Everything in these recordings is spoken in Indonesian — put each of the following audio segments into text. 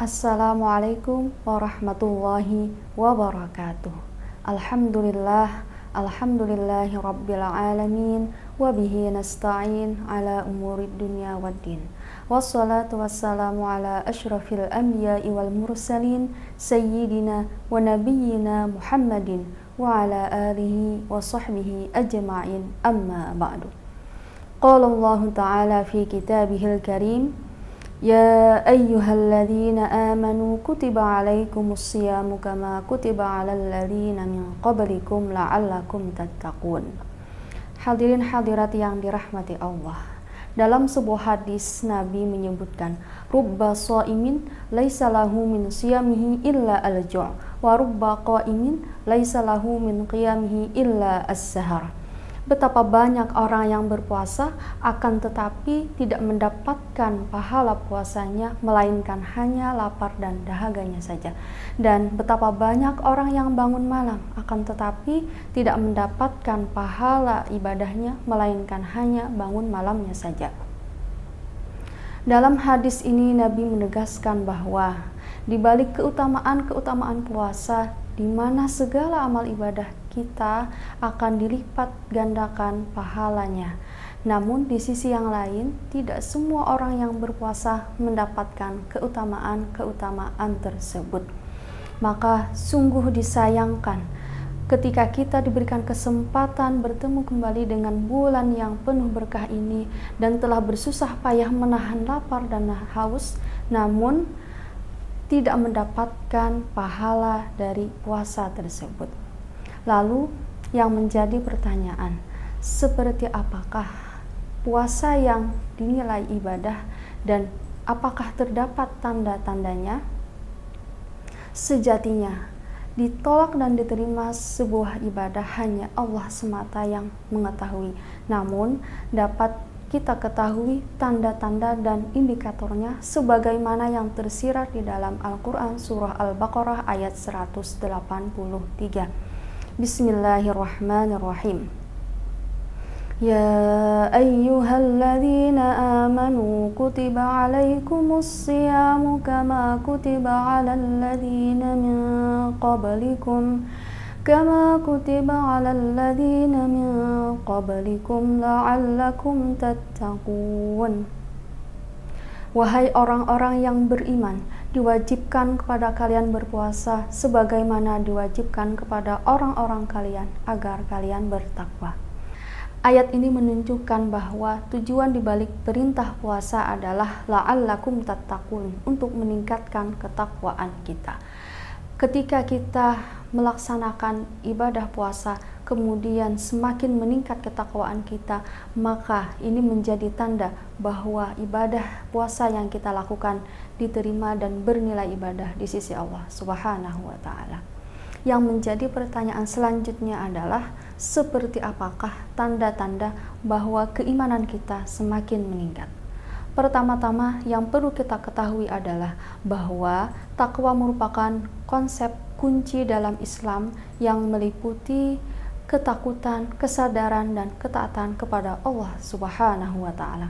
Assalamualaikum warahmatullahi wabarakatuh. Alhamdulillah, alhamdulillahi rabbil alamin, wa bihi nasta'in ala umurid dunya waddin. Wassalatu wassalamu ala asyrafil anbiya'i wal mursalin, sayyidina wa nabiyyina Muhammadin wa ala alihi wa sahbihi ajma'in, amma ba'du. Qala Allah Ta'ala fi kitabihil karim, Ya ayyuhalladzina amanu kutiba alaikumus siyamu kama kutiba alal ladzina min qablikum la'allakum tattaqun. Hadirin hadirat yang dirahmati Allah. Dalam sebuah hadis Nabi menyebutkan, rubba shaimin laisa lahu min siyamihi illa al-ju' wa rubba qaimin laisa lahu min qiyamihi illa as-sahar. Betapa banyak orang yang berpuasa akan tetapi tidak mendapatkan pahala puasanya, melainkan hanya lapar dan dahaganya saja. Dan betapa banyak orang yang bangun malam akan tetapi tidak mendapatkan pahala ibadahnya, melainkan hanya bangun malamnya saja. Dalam hadis ini Nabi menegaskan bahwa di balik keutamaan puasa, di mana segala amal ibadah kita akan dilipat gandakan pahalanya. Namun di sisi yang lain, tidak semua orang yang berpuasa mendapatkan keutamaan tersebut. Maka sungguh disayangkan ketika kita diberikan kesempatan bertemu kembali dengan bulan yang penuh berkah ini dan telah bersusah payah menahan lapar dan haus, namun tidak mendapatkan pahala dari puasa tersebut. Lalu yang menjadi pertanyaan, seperti apakah puasa yang dinilai ibadah dan apakah terdapat tanda-tandanya? Sejatinya, ditolak dan diterima sebuah ibadah hanya Allah semata yang mengetahui. Namun, dapat kita ketahui tanda-tanda dan indikatornya sebagaimana yang tersirat di dalam Al-Quran surah Al-Baqarah ayat 183. Bismillahirrahmanirrahim. Ya ayyuhalladzina amanu kutiba alaikumus siyamu kama kutiba alal ladzina min qablikum la'allakum tattaqun. Wahai orang-orang yang beriman, diwajibkan kepada kalian berpuasa sebagaimana diwajibkan kepada orang-orang kalian agar kalian bertakwa. Ayat ini menunjukkan bahwa tujuan dibalik perintah puasa adalah la'allakum tattaqun, untuk meningkatkan ketakwaan kita. Ketika kita melaksanakan ibadah puasa, kemudian semakin meningkat ketakwaan kita, maka ini menjadi tanda bahwa ibadah puasa yang kita lakukan diterima dan bernilai ibadah di sisi Allah Subhanahu wa Ta'ala. Yang menjadi pertanyaan selanjutnya adalah, seperti apakah tanda-tanda bahwa keimanan kita semakin meningkat? Pertama-tama yang perlu kita ketahui adalah bahwa takwa merupakan konsep kunci dalam Islam yang meliputi ketakutan, kesadaran, dan ketaatan kepada Allah Subhanahu wa Ta'ala.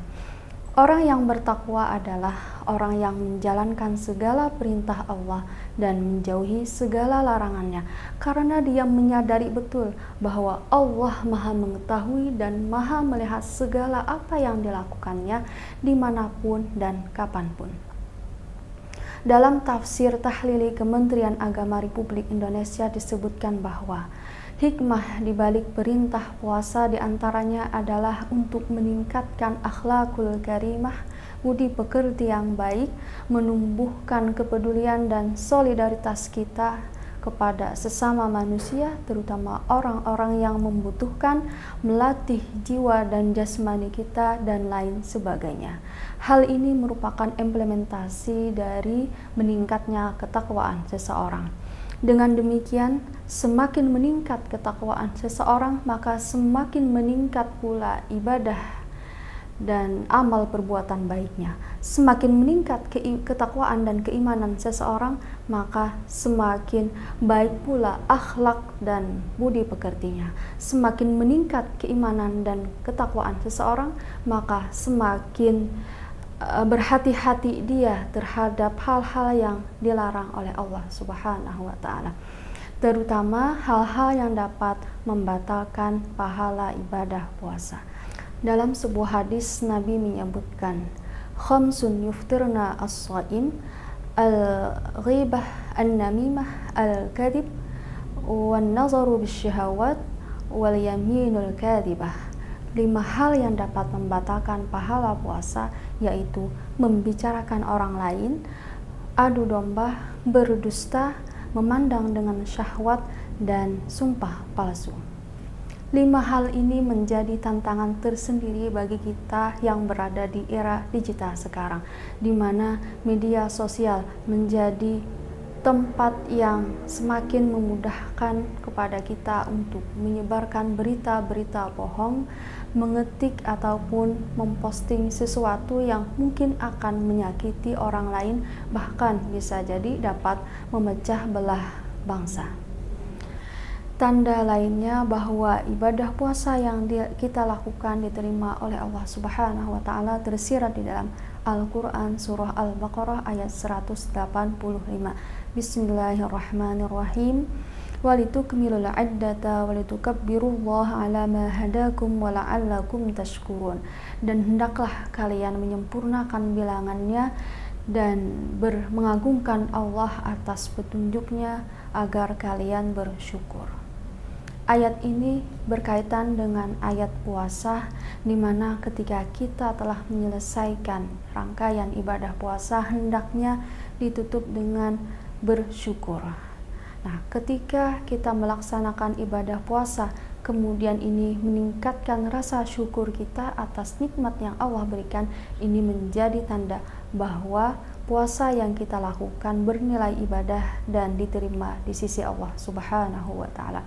Orang yang bertakwa adalah orang yang menjalankan segala perintah Allah dan menjauhi segala larangannya, karena dia menyadari betul bahwa Allah Maha mengetahui dan Maha melihat segala apa yang dilakukannya dimanapun dan kapanpun. Dalam tafsir tahlili Kementerian Agama Republik Indonesia disebutkan bahwa hikmah di balik perintah puasa diantaranya adalah untuk meningkatkan akhlakul karimah, budi pekerti yang baik, menumbuhkan kepedulian dan solidaritas kita kepada sesama manusia, terutama orang-orang yang membutuhkan, melatih jiwa dan jasmani kita, dan lain sebagainya. Hal ini merupakan implementasi dari meningkatnya ketakwaan seseorang. Dengan demikian, semakin meningkat ketakwaan seseorang, maka semakin meningkat pula ibadah dan amal perbuatan baiknya. Semakin meningkat ketakwaan dan keimanan seseorang, maka semakin baik pula akhlak dan budi pekertinya. Semakin meningkat keimanan dan ketakwaan seseorang, maka semakin berhati-hati dia terhadap hal-hal yang dilarang oleh Allah Subhanahu wa taala, terutama hal-hal yang dapat membatalkan pahala ibadah puasa. Dalam sebuah hadis Nabi menyebutkan, khamsun yuftirna as-shaim, al-ghibah, an-namimah, al-kadhib, wan nazaru bisyahawat, wal yaminul kadhibah. 5 hal yang dapat membatalkan pahala puasa, yaitu membicarakan orang lain, adu domba, berdusta, memandang dengan syahwat, dan sumpah palsu. 5 hal ini menjadi tantangan tersendiri bagi kita yang berada di era digital sekarang, di mana media sosial menjadi tempat yang semakin memudahkan kepada kita untuk menyebarkan berita-berita bohong, mengetik ataupun memposting sesuatu yang mungkin akan menyakiti orang lain, bahkan bisa jadi dapat memecah belah bangsa. Tanda lainnya bahwa ibadah puasa yang kita lakukan diterima oleh Allah Subhanahu wa taala tersirat di dalam Al-Quran surah Al-Baqarah ayat 185. Bismillahirrahmanirrahim. Walitukmilul iddata walitukabbirullaha ala ma hadakum wa la'allakum tashkurun. Dan hendaklah kalian menyempurnakan bilangannya dan mengagungkan Allah atas petunjuknya agar kalian bersyukur. Ayat ini berkaitan dengan ayat puasa, di mana ketika kita telah menyelesaikan rangkaian ibadah puasa, hendaknya ditutup dengan bersyukur. Nah, ketika kita melaksanakan ibadah puasa, kemudian ini meningkatkan rasa syukur kita atas nikmat yang Allah berikan, ini menjadi tanda bahwa puasa yang kita lakukan bernilai ibadah dan diterima di sisi Allah Subhanahu wa taala.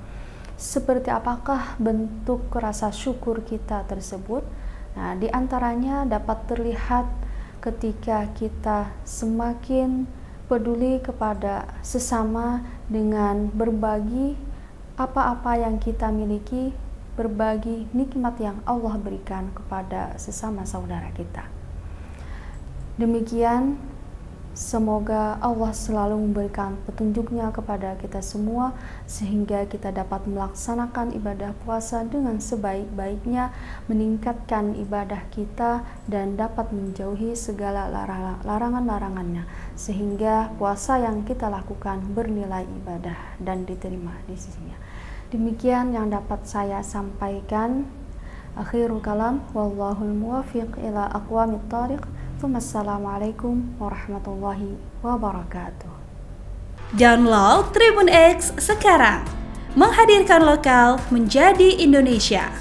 Seperti apakah bentuk rasa syukur kita tersebut? Nah, di antaranya dapat terlihat ketika kita semakin peduli kepada sesama dengan berbagi apa-apa yang kita miliki, berbagi nikmat yang Allah berikan kepada sesama saudara kita. Demikian, semoga Allah selalu memberikan petunjuknya kepada kita semua sehingga kita dapat melaksanakan ibadah puasa dengan sebaik-baiknya, meningkatkan ibadah kita dan dapat menjauhi segala larangan-larangannya, sehingga puasa yang kita lakukan bernilai ibadah dan diterima di sisinya. Demikian yang dapat saya sampaikan. Akhirul kalam, wallahul muwafiq ila aqwamit thariq. Assalamualaikum warahmatullahi wabarakatuh. Download Tribun X sekarang, menghadirkan lokal menjadi Indonesia.